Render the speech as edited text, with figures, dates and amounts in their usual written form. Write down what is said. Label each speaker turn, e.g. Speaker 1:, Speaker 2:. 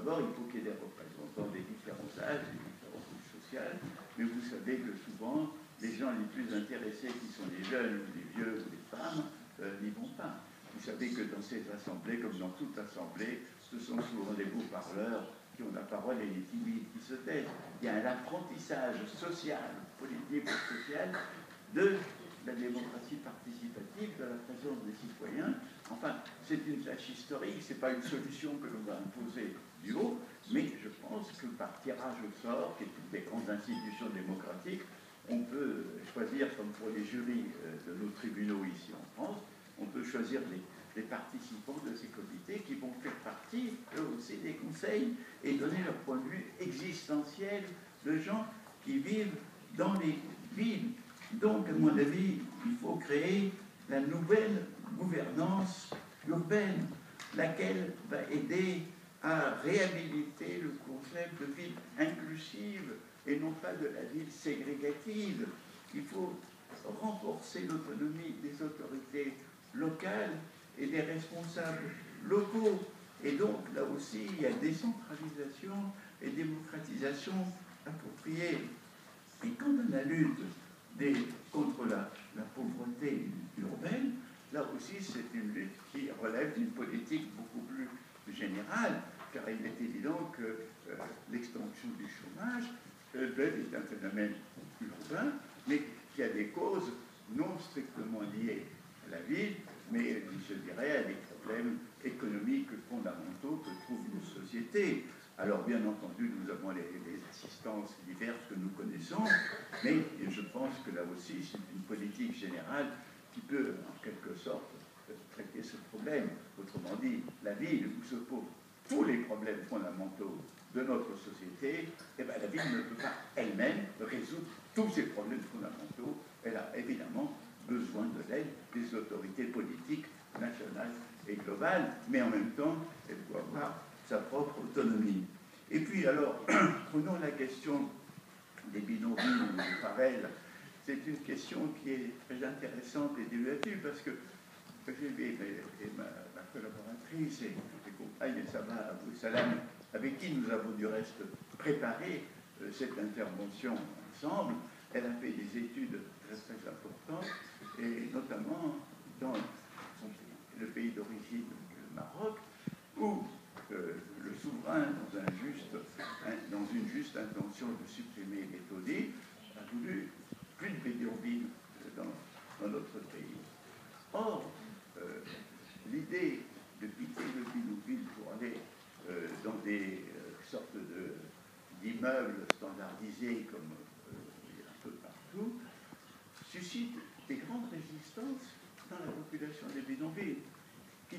Speaker 1: d'abord, il faut qu'il y ait des représentants des différents âges, des différentes couches sociales, mais vous savez que souvent, les gens les plus intéressés, qui sont les jeunes, ou les vieux, ou les femmes, n'y vont pas. Vous savez que dans ces assemblées, comme dans toute assemblée, ce sont souvent des beaux-parleurs qui ont la parole et les timides qui se taisent. Il y a un apprentissage social, politique et social de la démocratie participative, de la présence des citoyens. Enfin, c'est une tâche historique, ce n'est pas une solution que l'on va imposer du haut, mais je pense que par tirage au sort, et toutes les grandes institutions démocratiques, on peut choisir, comme pour les jurys de nos tribunaux ici en France, on peut choisir les participants de ces comités qui vont faire partie, eux aussi, des conseils et donner leur point de vue existentiel de gens qui vivent dans les villes. Donc, à mon avis, il faut créer la nouvelle gouvernance urbaine, laquelle va aider à réhabiliter le concept de ville inclusive et non pas de la ville ségrégative. Il faut renforcer l'autonomie des autorités locales et des responsables locaux. Et donc, là aussi, il y a décentralisation et démocratisation appropriée. Et quant à la lutte contre la pauvreté urbaine, là aussi, c'est une lutte qui relève d'une politique beaucoup plus générale, car il est évident que l'extension du chômage est un phénomène urbain, mais qui a des causes non strictement liées à la ville, mais je dirais à des problèmes économiques fondamentaux que trouvent nos sociétés. Alors, bien entendu, nous avons les assistances diverses que nous connaissons, mais je pense que là aussi, c'est une politique générale qui peut, en quelque sorte, traiter ce problème. Autrement dit, la ville où se posent tous les problèmes fondamentaux de notre société, eh bien, la ville ne peut pas elle-même résoudre tous ces problèmes fondamentaux. Elle a évidemment besoin de l'aide des autorités politiques nationales et globales, mais en même temps, elle doit avoir sa propre autonomie. Et puis alors, prenons la question des bidonvilles ou des parelles. C'est une question qui est très intéressante et débattue parce que ma collaboratrice et mes compagnes, Sabah Abou Salam, avec qui nous avons du reste préparé cette intervention ensemble, elle a fait des études très, très importantes, et notamment dans le pays d'origine, le Maroc, où le souverain, dans une juste intention de supprimer les taudis, a voulu plus de bidonvilles dans notre pays. Or, l'idée de quitter le bidonville pour aller dans des sortes d'immeubles standardisés comme un peu partout, suscite des grandes résistances dans la population des bidonvilles.